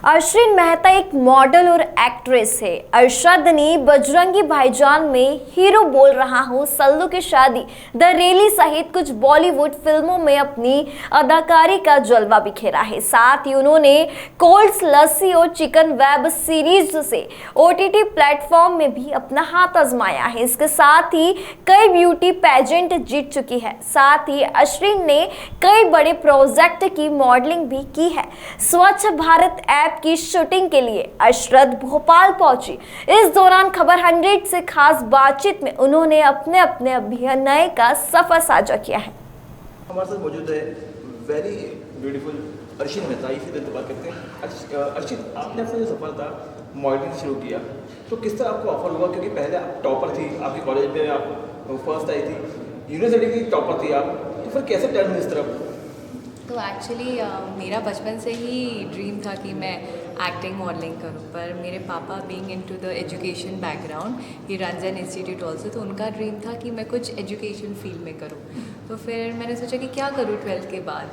अश्विन मेहता एक मॉडल और एक्ट्रेस है। अरशद ने बजरंगी भाईजान में हीरो बोल रहा हूँ, सल्लू की शादी, द रेली सहित कुछ बॉलीवुड फिल्मों में अपनी अदाकारी का जलवा बिखेरा है। साथ ही उन्होंने कोल्ड्स लस्सी और चिकन वेब सीरीज से ओटीटी प्लेटफॉर्म में भी अपना हाथ आजमाया है। इसके साथ ही कई ब्यूटी पेजेंट जीत चुकी है। साथ ही अश्विन ने कई बड़े प्रोजेक्ट की मॉडलिंग भी की है। स्वच्छ भारत ऐप की शूटिंग के लिए अरशद भोपाल पहुंची। इस दौरान खबर 100 से खास बातचीत में उन्होंने अपने अभिनय का सफर साझा किया है। हमारे साथ मौजूद है वेरी ब्यूटीफुल अर्शिन मेहता। इसी दिन बात करते हैं। अर्शिन, आपने अपना जो सफर था मॉडलिंग शुरू किया, तो किस तरह आपको ऑफर हुआ? क्योंकि पहले आप टॉपर थी, आपके कॉलेज में आप फर्स्ट आई थी, यूनिवर्सिटी की टॉपर थी आप, तो फिर कैसे टर्न हुई इस तरफ? तो एक्चुअली मेरा बचपन से ही ड्रीम था कि मैं एक्टिंग मॉडलिंग करूं, पर मेरे पापा being into the education background, he runs an institute also, तो उनका ड्रीम था कि मैं कुछ एजुकेशन फील्ड में करूं। तो फिर मैंने सोचा कि क्या करूं 12th के बाद,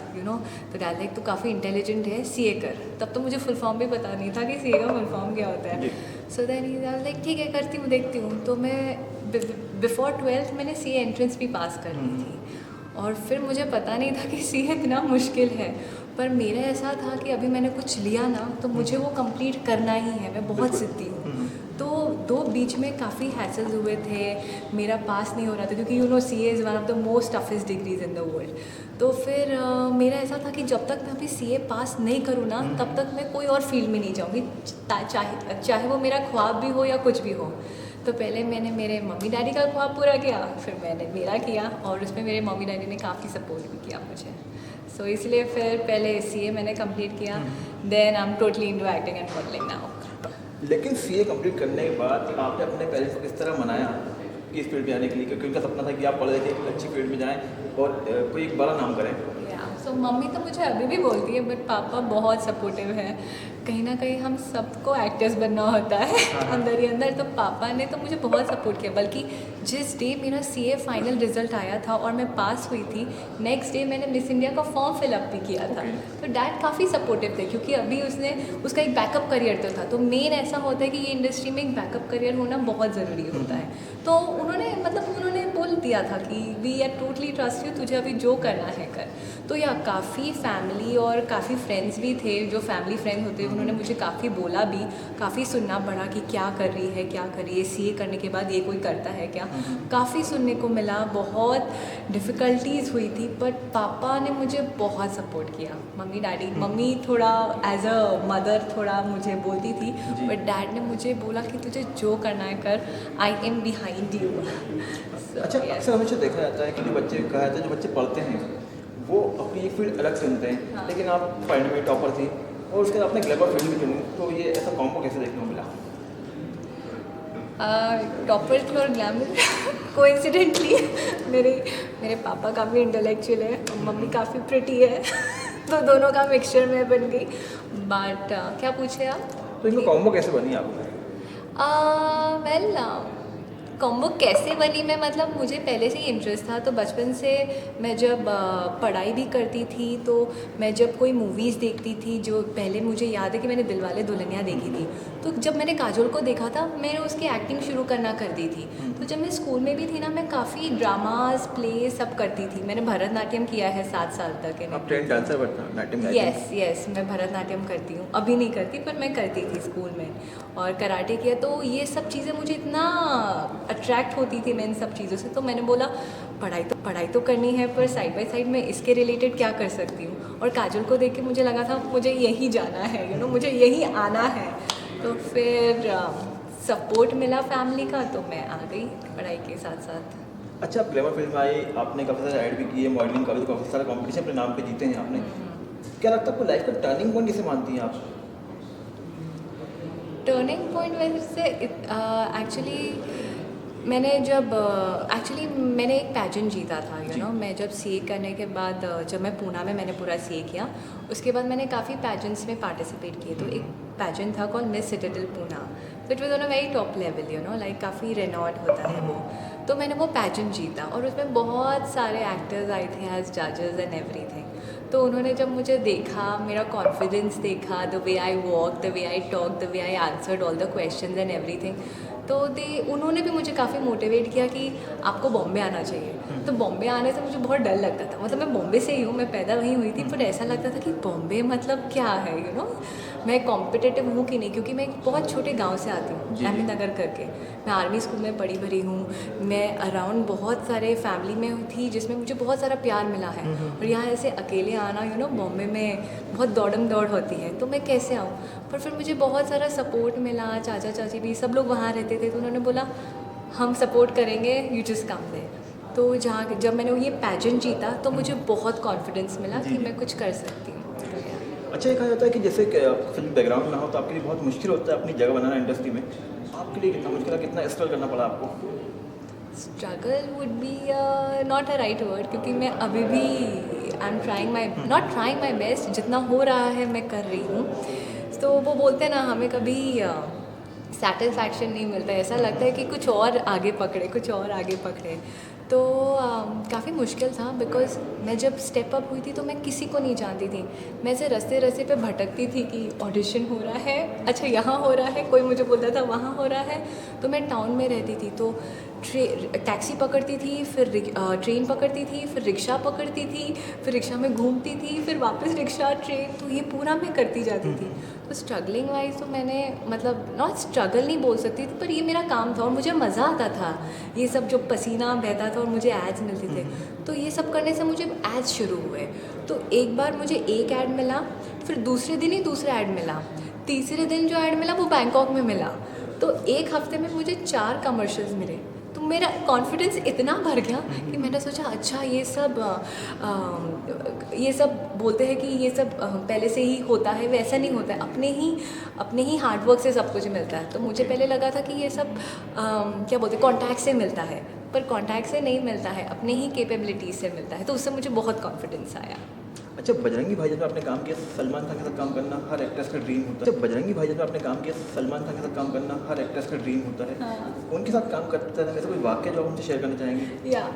तो डैड लाइक तो काफ़ी इंटेलिजेंट है, सीए कर। तब तो मुझे फुल फॉर्म भी पता नहीं था कि सीए का फुल फॉर्म क्या होता है। सो देन ही लाइक ठीक है, करती हूँ, देखती हूँ। तो मैं बिफोर 12th मैंने सीए एंट्रेंस भी पास कर ली थी, और फिर मुझे पता नहीं था कि सीए इतना मुश्किल है। पर मेरा ऐसा था कि अभी मैंने कुछ लिया ना, तो मुझे वो कंप्लीट करना ही है। मैं बहुत ज़िद्दी हूँ। तो दो बीच में काफ़ी हैसल्स हुए थे, मेरा पास नहीं हो रहा था, क्योंकि CA is one of the most toughest degrees in the world. तो फिर मेरा ऐसा था कि जब तक मैं अभी सीए पास नहीं करूँ ना, तब तक मैं कोई और फील्ड में नहीं जाऊँगी, चाहे वो मेरा ख्वाब भी हो या कुछ भी हो। तो पहले मैंने मेरे मम्मी डैडी का ख्वाब पूरा किया, फिर मैंने मेरा किया, और उसमें मेरे मम्मी डैडी ने काफ़ी सपोर्ट भी किया मुझे। सो इसलिए फिर पहले सीए मैंने कंप्लीट किया, then I am totally into acting and modelling now. लेकिन सीए कंप्लीट करने के बाद आपने अपने पेरेंट्स को किस तरह मनाया कि इस फील्ड में आने के लिए? क्योंकि उनका सपना था कि आप पढ़ लिखे एक अच्छी फील्ड में जाएँ और कोई एक बड़ा नाम करें। सो मम्मी तो मुझे अभी भी बोलती है, बट पापा बहुत सपोर्टिव है। कहीं ना कहीं हम सबको एक्टर्स बनना होता है अंदर ही अंदर, तो पापा ने तो मुझे बहुत सपोर्ट किया। बल्कि जिस डे मेरा सीए फाइनल रिजल्ट आया था और मैं पास हुई थी, नेक्स्ट डे मैंने मिस इंडिया का फॉर्म फिलअप भी किया था। तो डैड काफ़ी सपोर्टिव थे, क्योंकि अभी उसका एक बैकअप करियर तो था। तो मेन ऐसा होता है कि ये इंडस्ट्री में एक बैकअप करियर होना बहुत ज़रूरी होता है। तो उन्होंने बोल दिया था कि we are totally trust you, तुझे अभी जो करना है कर। तो या काफ़ी फैमिली और काफ़ी फ्रेंड्स भी थे, जो फैमिली फ्रेंड होते हैं, उन्होंने मुझे काफ़ी बोला भी, काफ़ी सुनना पड़ा कि क्या कर रही है, क्या कर रही है, सीए करने के बाद ये कोई करता है क्या, काफ़ी सुनने को मिला। बहुत डिफ़िकल्टीज़ हुई थी, बट पापा ने मुझे बहुत सपोर्ट किया। मम्मी थोड़ा एज अ मदर थोड़ा मुझे बोलती थी, बट डैड ने मुझे बोला कि तुझे जो करना है कर, आई एम बिहाइंड यू। अच्छा, अक्सर हमेशा देखा जाता है कि जो बच्चे पढ़ते हैं वो अपनी एक फील्ड अलग चुनते हैं। हाँ। लेकिन आप पढ़ने में टॉपर थी और उसके बाद आपने ग्लैमर फील्ड भी चुनी, तो ये ऐसा कॉम्बो कैसे देखने को मिला? टॉपर थी और ग्लैमर कोइंसिडेंटली मेरे पापा काफ़ी इंटेलेक्चुअल है, मम्मी काफ़ी प्रिटी है तो दोनों का मिक्सचर में बन गई। बट क्या पूछे आप? तो इनका कॉम्बो कैसे बनी आपको? वेल, कॉम्बो कैसे बनी, मैं मतलब मुझे पहले से ही इंटरेस्ट था। तो बचपन से मैं जब पढ़ाई भी करती थी, तो मैं जब कोई मूवीज़ देखती थी, जो पहले मुझे याद है कि मैंने दिलवाले दुल्हनिया देखी थी, तो जब मैंने काजोल को देखा था, मैंने उसकी एक्टिंग शुरू करना कर दी थी। तो जब मैं स्कूल में भी थी ना, मैं काफ़ी ड्रामाज प्ले सब करती थी। मैंने भरतनाट्यम किया है 7 साल तक। आप ट्रेंड डांसर भरतनाट्यम? यस, मैं भरतनाट्यम करती हूँ। अभी नहीं करती, पर मैं करती थी स्कूल में, और कराटे किया। तो ये सब चीज़ें मुझे इतना अट्रैक्ट होती थी मैं इन सब चीज़ों से, तो मैंने बोला पढ़ाई तो करनी है, पर साइड बाय साइड मैं इसके रिलेटेड क्या कर सकती हूँ। और काजोल को देख के मुझे लगा था मुझे यही जाना है, मुझे यही आना है। तो फिर सपोर्ट मिला फैमिली का, तो मैं आ गई पढ़ाई के साथ साथ। अच्छा, आप ग्लैमर फील्ड में आई, आपने काफ़ी सारे ऐड भी किए, मॉडलिंग का भी काफ़ी सारा कॉम्पिटिशन अपने नाम पे जीते हैं आपने। क्या लगता है आपको लाइफ का टर्निंग पॉइंट किसे मानती हैं आप? टर्निंग पॉइंट वैसे एक्चुअली मैंने एक पैजेंट जीता था। मैं जब सीए करने के बाद, जब मैं पूना में मैंने पूरा सीए किया, उसके बाद मैंने काफ़ी पैजेंट्स में पार्टिसिपेट किए। तो एक पैजेंट था कॉल मिस सिटाडेल पूना, तो it was on a very top level, like काफ़ी रेनॉट होता है वो। तो मैंने वो पैजेंट जीता, और उसमें बहुत सारे एक्टर्स आए थे एज जजेस एंड एवरीथिंग। तो उन्होंने जब मुझे देखा, मेरा कॉन्फिडेंस देखा, the way I walk, the way I talk, the way I answered all the questions and everything, तो उन्होंने भी मुझे काफ़ी मोटिवेट किया कि आपको बॉम्बे आना चाहिए। तो बॉम्बे आने से मुझे बहुत डर लगता था, मतलब मैं बॉम्बे से ही हूँ, मैं पैदा वहीं हुई थी, पर ऐसा लगता था कि बॉम्बे मतलब क्या है, मैं कॉम्पिटिटिव हूँ कि नहीं, क्योंकि मैं एक बहुत छोटे गांव से आती हूँ, अहमद नगर करके। मैं आर्मी स्कूल में पढ़ी भरी हूँ, मैं अराउंड बहुत सारे फैमिली में थी जिसमें मुझे बहुत सारा प्यार मिला है, और यहाँ ऐसे अकेले आना बॉम्बे में बहुत दौड़म दौड़ होती है, तो मैं कैसे आऊँ। पर फिर मुझे बहुत सारा सपोर्ट मिला, चाचा चाची भी सब लोग वहाँ रहते थे, तो उन्होंने बोला हम सपोर्ट करेंगे, यू जस्ट कम दे। तो जब मैंने ये पैजेंट जीता तो मुझे बहुत कॉन्फिडेंस मिला कि मैं कुछ कर सकती हूँ। अच्छा, ये कहा जाता है कि जैसे फिल्म बैकग्राउंड में हो तो आपके लिए बहुत मुश्किल होता है अपनी जगह बनाना इंडस्ट्री में। आपके लिए कितना मुश्किल है, कितना स्ट्रगल करना पड़ा आपको? Struggle would be not a right word, क्योंकि मैं अभी भी I am trying my not trying my best, जितना हो रहा है मैं कर रही हूँ। तो वो बोलते हैं ना, हमें कभी सेटिस्फैक्शन नहीं मिलता, ऐसा लगता है कि कुछ और आगे पकड़े, कुछ और आगे पकड़े। तो काफ़ी मुश्किल था, बिकॉज़ मैं जब स्टेप अप हुई थी तो मैं किसी को नहीं जानती थी। मैं ऐसे रास्ते रास्ते पे भटकती थी कि ऑडिशन हो रहा है, अच्छा यहाँ हो रहा है, कोई मुझे बोलता था वहाँ हो रहा है। तो मैं टाउन में रहती थी, तो टैक्सी पकड़ती थी, फिर ट्रेन पकड़ती थी, फिर रिक्शा पकड़ती थी, फिर रिक्शा में घूमती थी, फिर वापस रिक्शा ट्रेन, तो ये पूरा मैं करती जाती थी। तो स्ट्रगलिंग वाइज तो मैंने मतलब नॉट स्ट्रगल नहीं बोल सकती थी, पर ये मेरा काम था और मुझे मज़ा आता था। ये सब जो पसीना बहता था और मुझे एड्स मिलते थे, तो ये सब करने से मुझे एड्स शुरू हुए। तो एक बार मुझे एक ऐड मिला, फिर दूसरे दिन ही दूसरा ऐड मिला, तीसरे दिन जो ऐड मिला वो बैंकॉक में मिला। तो एक हफ्ते में मुझे 4 कमर्शियल्स मिले। तो मेरा कॉन्फिडेंस इतना भर गया कि मैंने सोचा अच्छा ये सब बोलते हैं कि ये सब पहले से ही होता है, वैसा नहीं होता है, अपने ही हार्डवर्क से सब कुछ मिलता है। तो मुझे पहले लगा था कि ये सब क्या बोलते हैं कॉन्टैक्ट से मिलता है, पर कॉन्टैक्ट से नहीं मिलता है, अपने ही कैपेबिलिटीज से मिलता है। तो उससे मुझे बहुत कॉन्फिडेंस आया। अच्छा, बजरंगी भाईजान में आपने काम किया, सलमान खान के साथ काम करना हर एक्ट्रेस का ड्रीम होता है। अच्छा, बजरंगी भाईजान में आपने काम किया, सलमान खान के साथ काम करना हर एक्ट्रेस का ड्रीम होता है। हाँ। उनके साथ काम करते हैं, ऐसा कोई वाक्य जो आप हमसे शेयर करना चाहेंगे? या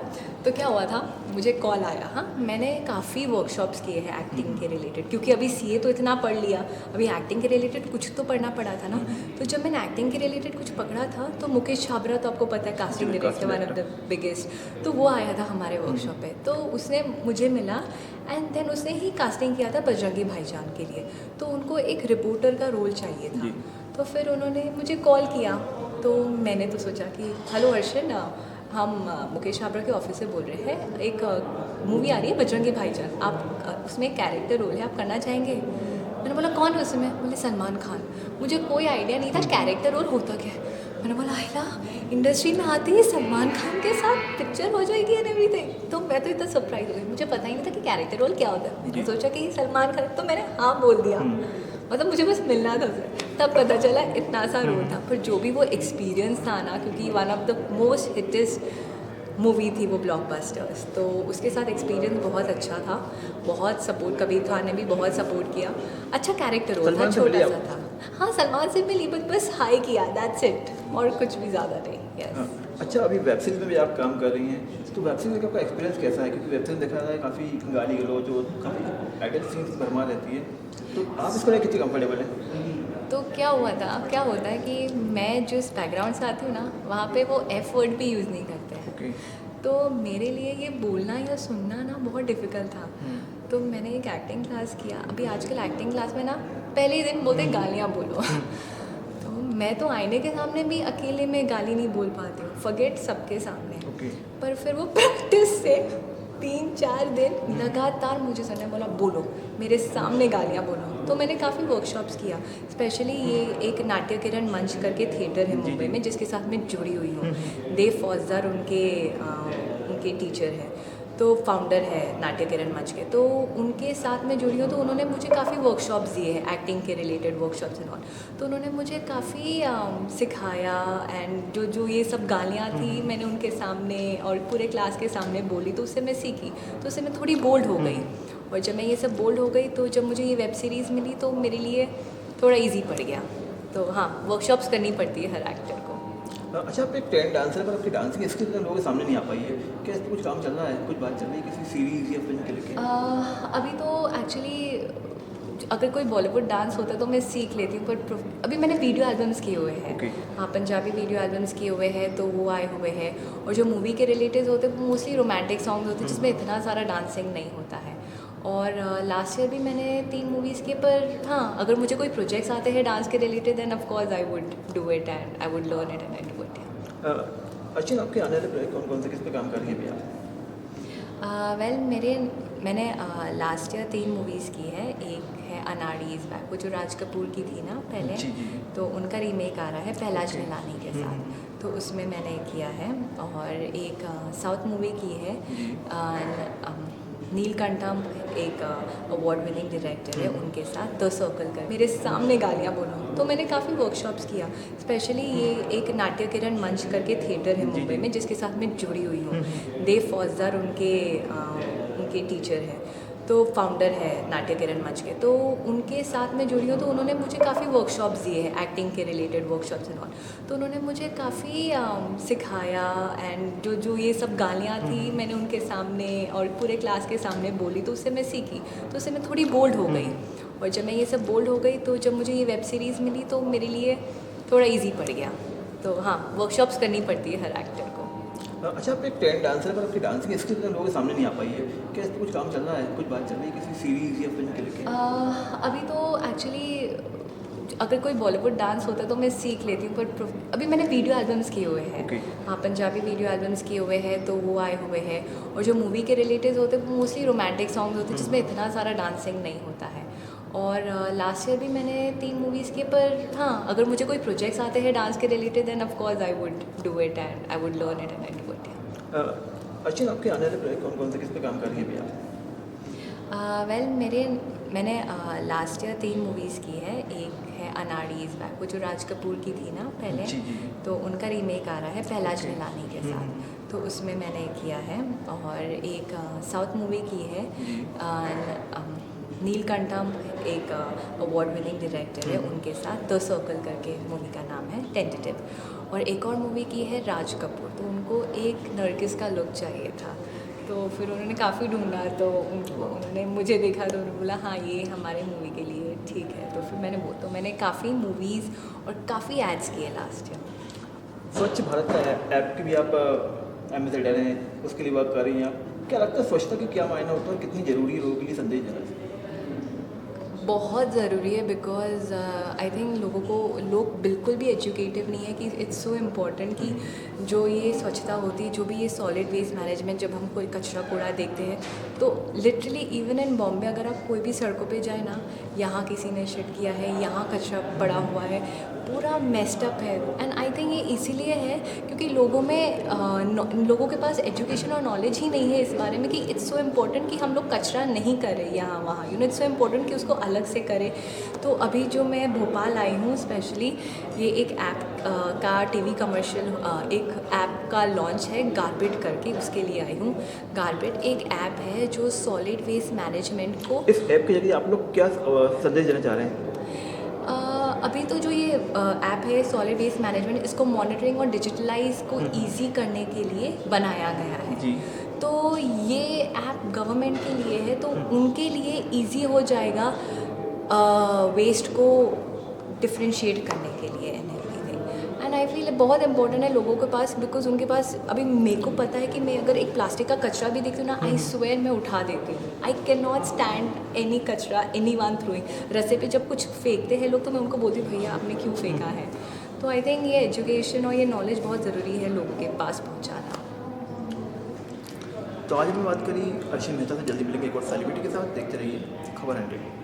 तो क्या हुआ था, मुझे कॉल आया। हाँ, मैंने काफ़ी वर्कशॉप्स किए हैं एक्टिंग के रिलेटेड, क्योंकि अभी सीए तो इतना पढ़ लिया, अभी एक्टिंग के रिलेटेड कुछ तो पढ़ना पड़ा था ना। तो जब मैंने एक्टिंग के रिलेटेड कुछ पकड़ा था, तो मुकेश छाबरा तो आपको पता है casting director, one of the biggest, तो वो आया था हमारे वर्कशॉप पे। तो उसने मुझे मिला एंड देन उसने ही कास्टिंग किया था बजरंगी भाईजान के लिए। तो उनको एक रिपोर्टर का रोल चाहिए था, तो फिर उन्होंने मुझे कॉल किया। तो मैंने तो सोचा कि हेलो अर्शन, हम मुकेश छाबरा के ऑफिस से बोल रहे हैं, एक मूवी आ रही है बजरंगी भाईजान, आप उसमें एक कैरेक्टर रोल है, आप करना चाहेंगे? मैंने बोला कौन है उसमें? बोले सलमान खान। मुझे कोई आइडिया नहीं था कैरेक्टर रोल होता क्या है। मैंने बोला आइला, इंडस्ट्री में आते ही सलमान खान के साथ पिक्चर हो जाएगी एंड एवरीथिंग। तो मैं तो इतना सरप्राइज हो गई, मुझे पता ही नहीं था कि कैरेक्टर रोल क्या होता है। मैंने सोचा कि सलमान खान, तो मैंने हाँ बोल दिया, मतलब मुझे बस मिलना था उसे। तब पता चला इतना सा रोल था, पर जो भी वो एक्सपीरियंस था ना, क्योंकि one of the most hittest movie थी वो ब्लॉकबस्टर्स, तो उसके साथ एक्सपीरियंस बहुत अच्छा था। बहुत सपोर्ट, कबीर खान ने भी बहुत सपोर्ट किया। अच्छा कैरेक्टर रोल था, छोटा सा था। हाँ, सलमान से मिली, बस हाई किया, दैट्स इट, और कुछ भी ज़्यादा नहीं। यस। अच्छा, अभी वेब सीरीज में भी आप काम कर रही हैं, तो वेब सीरीज में आपका एक्सपीरियंस कैसा है? क्योंकि वेब सीरीज देखा जाए काफ़ी गाली गलौज जो काफ़ी एडल्ट सीन्स भरमा रहती है, तो आप इसको लेकर कितनी कंफर्टेबल हैं? तो क्या हुआ था, अब क्या होता है कि मैं जिस बैकग्राउंड से आती हूँ ना, वहाँ पे वो एफ वर्ड भी यूज़ नहीं करते हैं। तो मेरे लिए ये बोलना या सुनना ना बहुत डिफ़िकल्ट था। तो मैंने एक एक्टिंग क्लास किया। अभी आजकल एक्टिंग क्लास में ना पहले ही दिन बोलते गालियाँ बोलो। तो मैं तो आईने के सामने भी अकेले में गाली नहीं बोल पाती हूँ, फॉरगेट सबके सामने। पर फिर वो प्रैक्टिस से 3-4 दिन लगातार मुझे सर ने बोला बोलो, मेरे सामने गालियाँ बोलो। तो मैंने काफ़ी वर्कशॉप्स किया, स्पेशली ये एक नाट्य किरण मंच करके थिएटर है मुंबई में, जिसके साथ मैं जुड़ी हुई हूँ। देव फौजदार उनके टीचर हैं, तो फाउंडर है नाट्य किरण मंच के, तो उनके साथ में जुड़ी हूँ। तो उन्होंने मुझे काफ़ी वर्कशॉप्स दिए हैं, एक्टिंग के रिलेटेड वर्कशॉप्स एंड ऑल। तो उन्होंने मुझे काफ़ी सिखाया, एंड जो ये सब गालियाँ थी मैंने उनके सामने और पूरे क्लास के सामने बोली, तो उससे मैं सीखी, तो उससे मैं थोड़ी बोल्ड हो गई। और जब मैं ये सब बोल्ड हो गई, तो जब मुझे ये वेब सीरीज़ मिली तो मेरे लिए थोड़ा ईजी पड़ गया। तो हाँ, वर्कशॉप्स करनी पड़ती है हर एक्टर को। अच्छा, आप एक ट्रेंड डांसर है पर आपकी डांसिंग स्किल लोगों के सामने नहीं आ पाई है। क्या इस पर कुछ काम चल रहा है, कुछ बात चल रही है किसी सीरीज या फिल्म के लेके? अभी तो एक्चुअली अगर कोई बॉलीवुड डांस होता है तो मैं सीख लेती हूँ, पर अभी मैंने वीडियो एल्बम्स किए हुए हैं। Okay. हाँ, पंजाबी वीडियो एल्बम्स किए हुए हैं तो वो आए हुए हैं। और जो मूवी के रिलेटेड होते हैं वो मोस्टली रोमांटिक सॉन्ग्स होते हैं जिसमें इतना सारा डांसिंग नहीं होता है। और लास्ट ईयर भी मैंने 3 मूवीज़ किए, पर हाँ, अगर मुझे कोई प्रोजेक्ट्स आते हैं डांस के related then of course I would do it and I would learn it and I do it. Archin, आपके आने वाले प्रोजेक्ट कौन कौन से, किस पे काम कर रही है अभी आप? मैंने लास्ट ईयर 3 मूवीज़ की है। एक है अनाड़ी इज़ बैक, वो जो राज कपूर की थी ना पहले, जी, जी। तो उनका रीमेक आ रहा है पहलाज निलानी के साथ, तो उसमें मैंने किया है। और एक साउथ मूवी की है नीलकंठम, एक अवार्ड विनिंग डायरेक्टर है, उनके साथ द सर्कल कर मेरे सामने गालियाँ बोलो। तो मैंने काफ़ी वर्कशॉप्स किया, स्पेशली ये एक नाट्य किरण मंच करके थिएटर है मुंबई में जिसके साथ मैं जुड़ी हुई हूँ। देव फौजदार उनके टीचर हैं, तो फाउंडर है नाट्य किरण मंच के, तो उनके साथ मैं जुड़ी हूँ। तो उन्होंने मुझे काफ़ी वर्कशॉप्स दिए हैं, एक्टिंग के रिलेटेड वर्कशॉप्स एंड ऑल। तो उन्होंने मुझे काफ़ी सिखाया एंड जो ये सब गालियाँ थी मैंने उनके सामने और पूरे क्लास के सामने बोली, तो उससे मैं सीखी, तो उससे मैं थोड़ी बोल्ड हो गई। और जब मैं ये सब बोल्ड हो गई तो जब मुझे ये वेब सीरीज़ मिली तो मेरे लिए थोड़ा ईजी पड़ गया। तो हाँ, वर्कशॉप्स करनी पड़ती है हर एक्टर को। अच्छा, आप एक ट्रेंड डांसर है पर आपकी डांसिंग स्किल लोगों के सामने नहीं आ पाई है। क्या इस पर कुछ काम चल रहा है, कुछ बात चल रही है किसी सीरीज या फिल्म के लेके? अभी तो एक्चुअली अगर कोई बॉलीवुड डांस होता है तो मैं सीख लेती हूँ, पर अभी मैंने वीडियो एल्बम्स किए हुए हैं। Okay. हाँ, पंजाबी वीडियो एल्बम्स किए हुए हैं तो वो आए हुए हैं। और जो मूवी के रिलेटेड होते हैं वो मोस्टली रोमांटिक सॉन्ग्स होते हैं जिसमें इतना सारा डांसिंग नहीं होता है। और लास्ट ईयर भी मैंने 3 मूवीज़ किए, पर हाँ, अगर मुझे कोई प्रोजेक्ट्स आते हैं डांस के related then of course I would do it and I would learn it and I do it. Archin, आपके आने वाले प्रोजेक्ट कौन कौन से, किस पे काम कर रही है अभी आप? मैंने लास्ट ईयर 3 मूवीज़ की है। एक है अनाड़ी इज़ बैक, वो जो राज कपूर की थी ना पहले, जी, जी। तो उनका रीमेक आ रहा है पहलाज निलानी के साथ, तो उसमें मैंने किया है। और एक साउथ मूवी की है नीलकंठम, एक अवार्ड विनिंग डायरेक्टर है, उनके साथ द सर्कल करके मूवी का नाम है, टेंटेटिव। और एक और मूवी की है राज कपूर, तो उनको एक नरगिस का लुक चाहिए था, तो फिर उन्होंने काफ़ी ढूंढा, तो उन्होंने मुझे देखा तो उन्होंने बोला हाँ ये हमारे मूवी के लिए ठीक है। तो फिर मैंने काफ़ी मूवीज़ और काफ़ी एड्स किए लास्ट ईयर। स्वच्छ भारत का ऐप की भी आप एम्बेसडर हैं, उसके लिए वर्क कर रही हैं आप। क्या लगता है स्वच्छता की क्या मायने होता है और कितनी ज़रूरी है लोगों के लिए, संदेश देना? बहुत ज़रूरी है, बिकॉज आई थिंक लोग बिल्कुल भी एजुकेटिव नहीं है कि इट्स सो इम्पॉर्टेंट कि जो ये स्वच्छता होती है, जो भी ये सॉलिड वेस्ट मैनेजमेंट, जब हम कोई कचरा कूड़ा देखते हैं तो लिटरली इवन इन बॉम्बे अगर आप कोई भी सड़कों पे जाए ना, यहाँ किसी ने शिट किया है, यहाँ कचरा पड़ा हुआ है, पूरा मेस्ड अप है। एंड आई थिंक ये इसीलिए है क्योंकि लोगों के पास एजुकेशन और नॉलेज ही नहीं है इस बारे में कि इट्स सो इम्पोर्टेंट कि हम लोग कचरा नहीं करें यहाँ वहाँ, इट्स सो इम्पोर्टेंट कि उसको अलग से करें। तो अभी जो मैं भोपाल आई हूँ स्पेशली, ये एक ऐप का टीवी कमर्शियल, एक ऐप का लॉन्च है गार्बेट करके, उसके लिए आई हूँ। गार्बेट एक ऐप है जो सॉलिड वेस्ट मैनेजमेंट को, इस ऐप के जरिए आप लोग क्या संदेश देना चाह रहे हैं? अभी तो जो ये ऐप है सॉलिड वेस्ट मैनेजमेंट, इसको मॉनिटरिंग और डिजिटलाइज को इजी करने के लिए बनाया गया है जी। तो ये ऐप गवर्नमेंट के लिए है, तो उनके लिए इजी हो जाएगा वेस्ट को डिफ्रेंशिएट करने के लिए एंड आई फील बहुत इंपॉर्टेंट है लोगों के पास, बिकॉज उनके पास अभी मेरे को पता है कि मैं अगर एक प्लास्टिक का कचरा भी देखती हूँ ना, आई स्वेयर मैं उठा देती हूँ। I can not stand any कचरा, एनी वन थ्रोइंग। रस्ते पे जब कुछ फेंकते हैं लोग तो मैं उनको बोलती हूँ भैया आपने क्यों फेंका है। तो आई थिंक ये एजुकेशन और ये नॉलेज बहुत ज़रूरी है लोगों के पास पहुँचाना। तो आज हमने बात करी अर्शिन मेहता से। जल्दी मिलेंगे एक और सेलिब्रिटी के साथ। देखते रहिए खबर 100।